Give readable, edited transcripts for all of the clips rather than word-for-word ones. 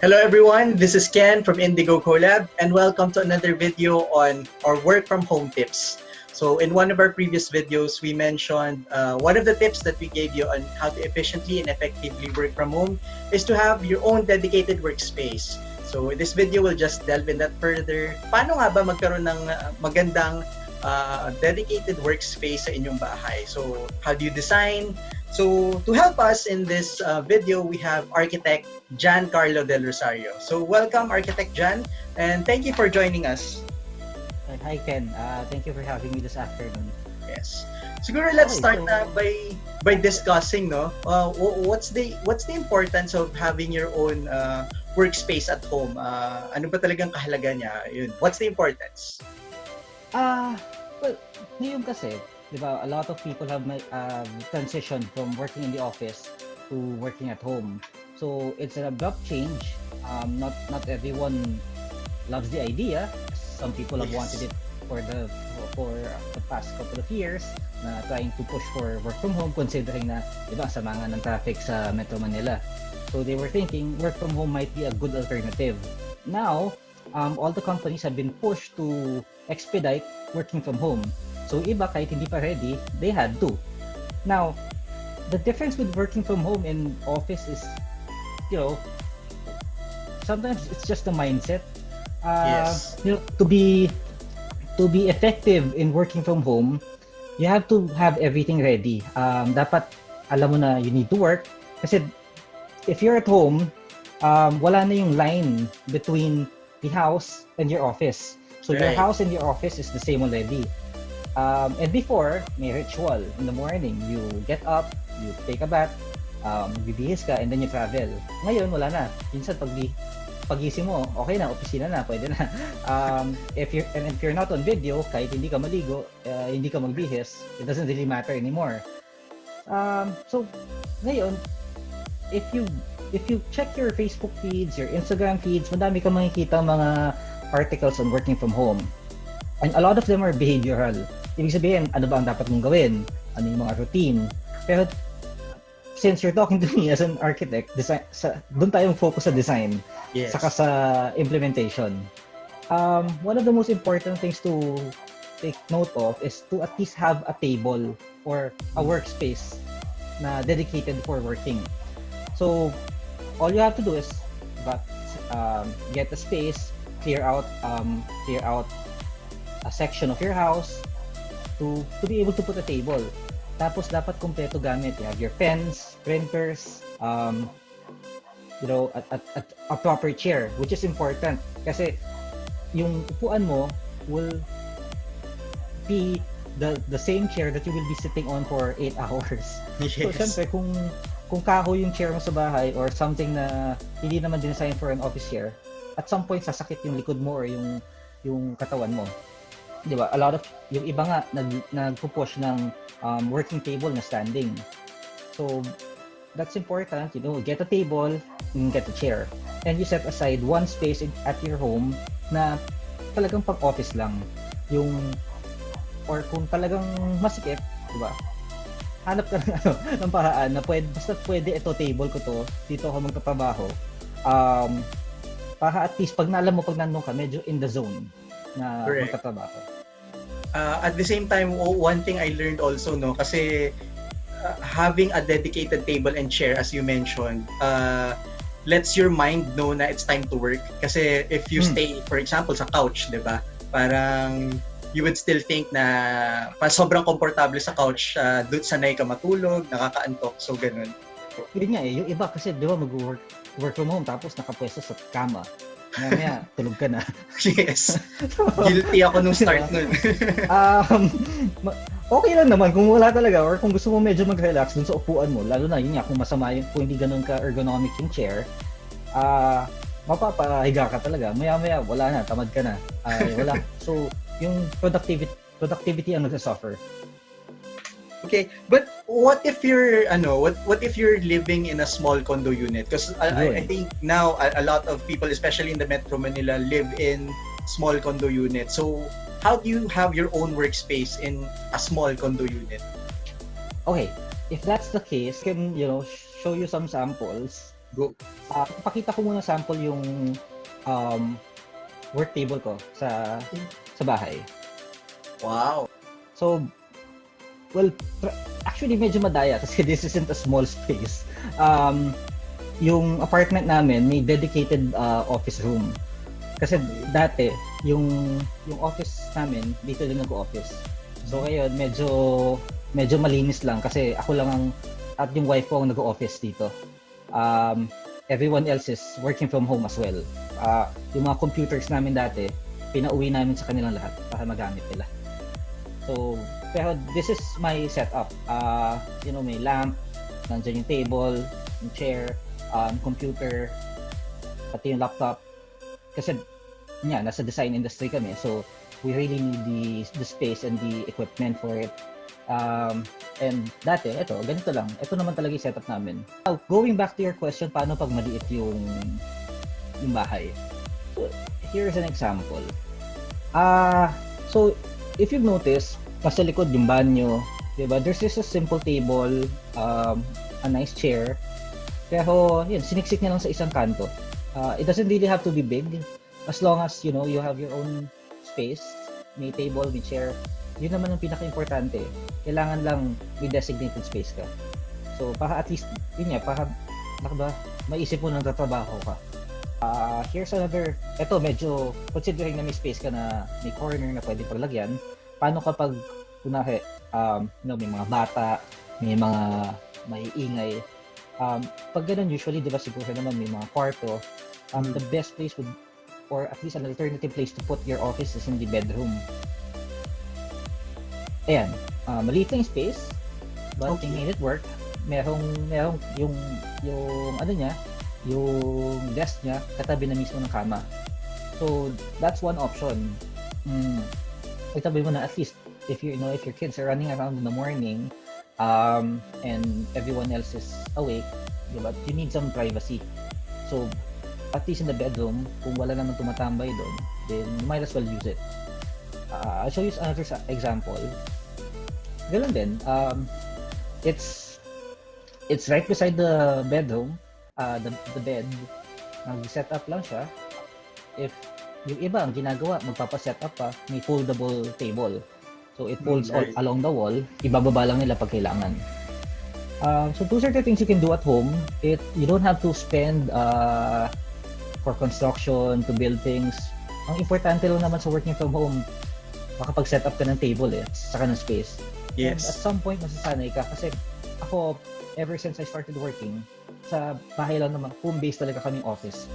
Hello everyone, this is Ken from Indigo Collab and welcome to another video on our work from home tips. So in one of our previous videos, we mentioned one of the tips that we gave you on how to efficiently and effectively work from home is to have your own dedicated workspace. So in this video, we'll just delve in that further. Paano nga ba magkaroon ng magandang dedicated workspace sa inyong bahay? So how do you design? So to help us in this video, we have architect Jan Carlo del Rosario. So welcome architect Jan and thank you for joining us. Hi Ken, thank you for having me this afternoon. Yes. Siguro let's Okay, start so na by discussing what's the importance of having your own workspace at home. Ano ba talagang kahalaga niya? Yun. What's the importance? well, ngayon kasi, di ba, a lot of people have transitioned from working in the office to working at home. So it's an abrupt change. Not everyone loves the idea. Some people have wanted it for the past couple of years na trying to push for work from home considering na iba sama nga ng traffic sa Metro Manila. So they were thinking work from home might be a good alternative. Now, all the companies have been pushed to expedite working from home. So iba kahit hindi pa ready, they had to. Now, the difference with working from home and office is, sometimes it's just a mindset. Yes. To be effective in working from home, you have to have everything ready. Dapat alam mo na you need to work kasi if you're at home, wala na yung line between the house and your office. So your Right. house and your office is the same already. And before, may ritual in the morning. You get up, you take a bath, bibihis ka, and then you travel. Ngayon, wala na. Minsan, pagising mo, okay na, opisina na, pwede na. If you're not on video, kahit hindi ka maligo, hindi ka magbihis, it doesn't really matter anymore. So, ngayon, if you check your Facebook feeds, your Instagram feeds, madami ka makikita mga articles on working from home. And a lot of them are behavioral. Ibig sabihin, ano ba ang dapat mong gawin? Ano yung mga routine? Pero since you're talking to me as an architect, doon tayong focus sa design, Yes. saka sa implementation. One of the most important things to take note of is to at least have a table or a workspace na dedicated for working. So, all you have to do is get a space, clear out a section of your house to be able to put a table. Tapos dapat kumpleto gamit. You have your pens, printers, a proper chair, which is important kasi yung upuan mo will be the same chair that you will be sitting on for 8 hours. Yes. So syempre kung kahoy yung chair mo sa bahay or something na hindi naman design for an office chair, at some point sasakit yung likod mo or yung katawan mo. 'Di ba? A lot of yung iba nga nagpo-push ng working table na standing. So that's important, get a table and get a chair. And you set aside one space at your home na talagang pang-office lang. Or kung talagang masikip, 'di ba? Hanap ka ng paraan na basta pwede ito table ko to, dito ako magtatrabaho. Para at least pag naalam mo pag nandun ka, medyo in the zone na Correct. magtatrabaho. At the same time, one thing I learned also, kasi having a dedicated table and chair, as you mentioned, lets your mind know na it's time to work. Kasi if you stay, for example, sa couch, di ba? Parang you would still think na sobrang komportable sa couch, doon sanay ka matulog, nakakaantok, so ganun. Yun nga yung iba kasi di ba work from home tapos nakapwesto sa kama. Mamaya tulog ka na. Yes. Guilty ako nung start nun. Okay lang naman kung wala talaga or kung gusto mo medyo mag-relax dun sa upuan mo, lalo na yun nga kung masama kung hindi ganun ka ergonomic yung chair, mapapahiga ka talaga. Maya wala na, tamad ka na. Wala. So yung productivity ang nag-suffer. Okay, but what if you're what if you're living in a small condo unit? Because I think now a lot of people, especially in the Metro Manila, live in small condo units. So how do you have your own workspace in a small condo unit? Okay, if that's the case, can show you some samples. Go. Ipakita ko muna sample yung um, work table ko sa bahay. Wow. So, well, actually medyo madaya kasi this isn't a small space. Yung apartment namin may dedicated office room. Kasi dati, yung office namin, dito din nag-office. So ngayon, medyo malinis lang kasi ako lang at yung wife ko ang nag-office dito. Everyone else is working from home as well. Yung mga computers namin dati, pinauwi namin sa kanilang lahat para magamit nila. So, pero this is my setup. May lamp, nandiyan yung table, yung chair, computer, pati yung laptop. Kasi nasa design industry kami, so we really need the space and the equipment for it. And dati, ganito lang. Ito naman talaga yung setup namin. Now, going back to your question, paano pag maliit yung bahay? So, here's an example. So, if you've noticed, nasa likod yung banyo, diba? There's just a simple table, a nice chair, pero yun, siniksik niya lang sa isang kanto. It doesn't really have to be big, as long as, you have your own space, may table, may chair. Yun naman ang pinaka-importante. Kailangan lang may designated space ka. So, para at least, para maisip mo nang tatrabaho ka. Here's another, medyo, considering na may space ka na may corner na pwede paglagyan, paano kapag, kunwari, may mga bata, may mga maiingay, pag ganun, usually, di ba, siguro naman may mga kwarto, the best place would, or at least an alternative place to put your office is in the bedroom. Ayan, maliit lang yung space, but you made it work. Merong yung yung desk niya katabi na mismo ng kama. So that's one option. Itabi mo na at least if your kids are running around in the morning, and everyone else is awake, diba? You need some privacy. So at least in the bedroom, kung wala naman tumatambay doon, then you might as well use it. I'll show you another example. Ganun din. It's right beside the bedroom, the bed. Nag-set up lang siya. If yung iba ang ginagawa, magpapa-set up pa, may foldable table. So it folds along the wall, ibababa lang nila pag kailangan. So those are the things you can do at home. You don't have to spend for construction, to build things. Ang importante lang naman sa working from home, makapag-set up ka ng table saka ng space. Yes. And at some point, masasanay ka kasi ako, ever since I started working, sa bahay lang naman, home-based talaga kaming office.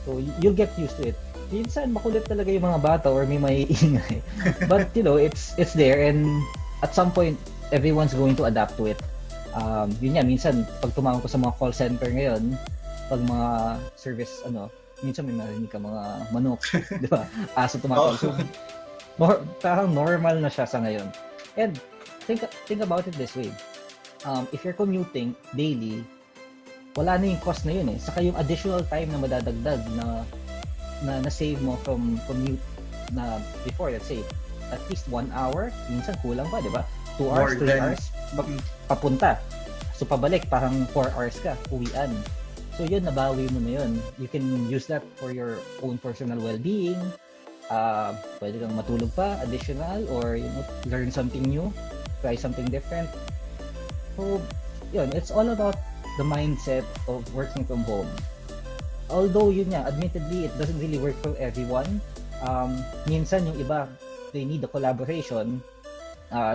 So you'll get used to it. Minsan, makulit talaga yung mga bata or may maiingay. But, it's there and at some point, everyone's going to adapt to it. Yun yan, minsan, pag tumawag ko sa mga call center ngayon, pag mga service, minsan may marinig ka mga manok, di ba? Aso tumatawag. So, parang normal na siya sa ngayon. And think about it this way. If you're commuting daily, wala na yung cost na yun eh. Saka yung additional time na madadagdag na save mo from commute na before, let's say, at least 1 hour, minsan kulang pa, di ba? 2 hours, 3 hours, papunta. So pabalik, parang 4 hours ka, uwian. So yun, nabawi mo na yun. You can use that for your own personal well-being. Pwede kang matulog pa, additional, or learn something new, try something different. So yun, it's all about the mindset of working from home. Although yun nga, admittedly, it doesn't really work for everyone. Minsan yung iba, they need the collaboration.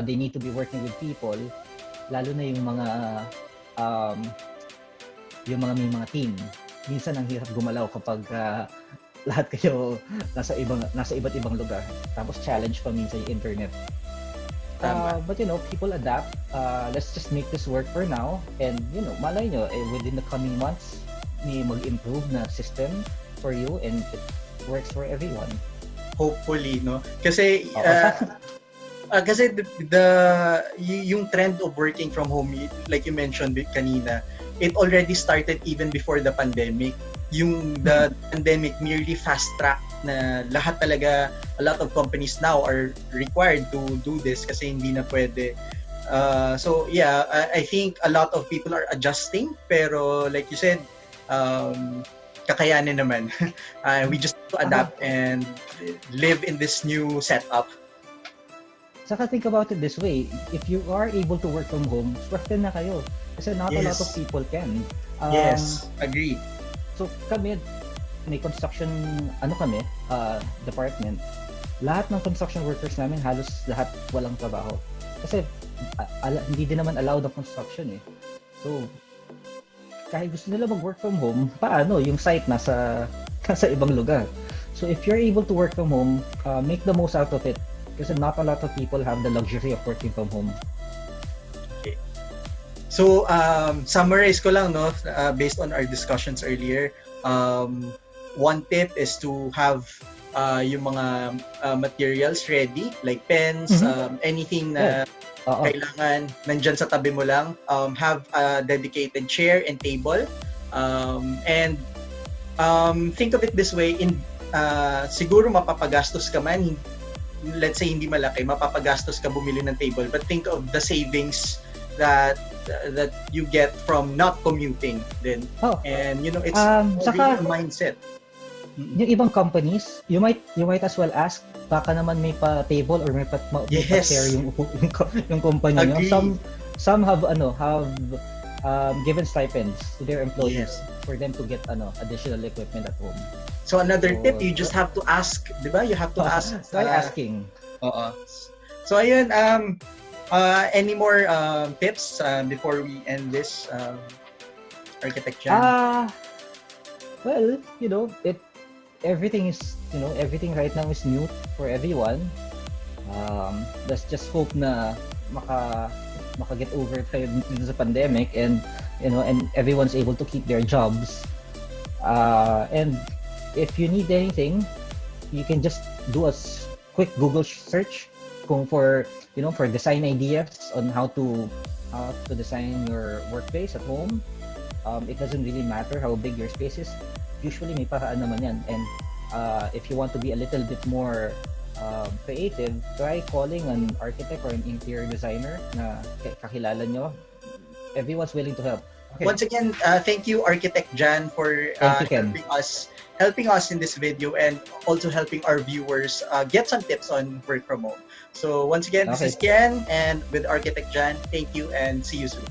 They need to be working with people. Lalo na yung mga may mga team. Minsan ang hirap gumalaw kapag lahat kayo nasa iba't ibang lugar. Tapos challenge pa minsan yung internet. But people adapt. Let's just make this work for now. And malay nyo, within the coming months, may mag-improve na system for you and it works for everyone. Hopefully, no? Kasi kasi yung trend of working from home, like you mentioned kanina, it already started even before the pandemic. The pandemic merely fast-tracked na lahat talaga, a lot of companies now are required to do this kasi hindi na pwede. So yeah, I think a lot of people are adjusting, pero like you said, kakayanin naman. We just have to adapt and live in this new setup. Saka think about it this way, if you are able to work from home, swerte na kayo. Kasi not a lot of Yes. people can. Yes, agree. So kami, may construction, department. Lahat ng construction workers namin, halos lahat walang trabaho. Kasi hindi din naman allowed ang construction eh. So, kahit gusto nila mag-work from home, paano? Yung site nasa ibang lugar. So if you're able to work from home, make the most out of it. Kasi not a lot of people have the luxury of working from home. Okay. So, summarize ko lang, no, based on our discussions earlier. One tip is to have yung mga materials ready, like pens, anything na kailangan nandyan sa tabi mo lang. Have a dedicated chair and table. And think of it this way, siguro mapapagastos ka man, let's say hindi malaki, mapapagastos ka bumili ng table, but think of the savings that you get from not commuting then. And it's really a mindset. Yung ibang companies, you might as well ask, baka naman may pa table or may pa share yung company nyo. Some have given stipends to their employees for them to get additional equipment at home. So another tip, you just have to ask, di ba? You have to ask. Try asking. So ayun, any more tips before we end this, Architect Jan? Well, everything right now is new for everyone. Let's just hope na maka-get over tayo dito sa pandemic and everyone's able to keep their jobs. And if you need anything, you can just do a quick Google search for design ideas on how to design your workplace at home. It doesn't really matter how big your space is. Usually may paraan naman yan. And if you want to be a little bit more creative, try calling an architect or an interior designer na kakilala nyo. Everyone's willing to help. Okay. Once again, thank you, Architect Jan, for helping us in this video and also helping our viewers get some tips on work from home. So once again, this is Ken, and with Architect Jan, thank you and see you soon.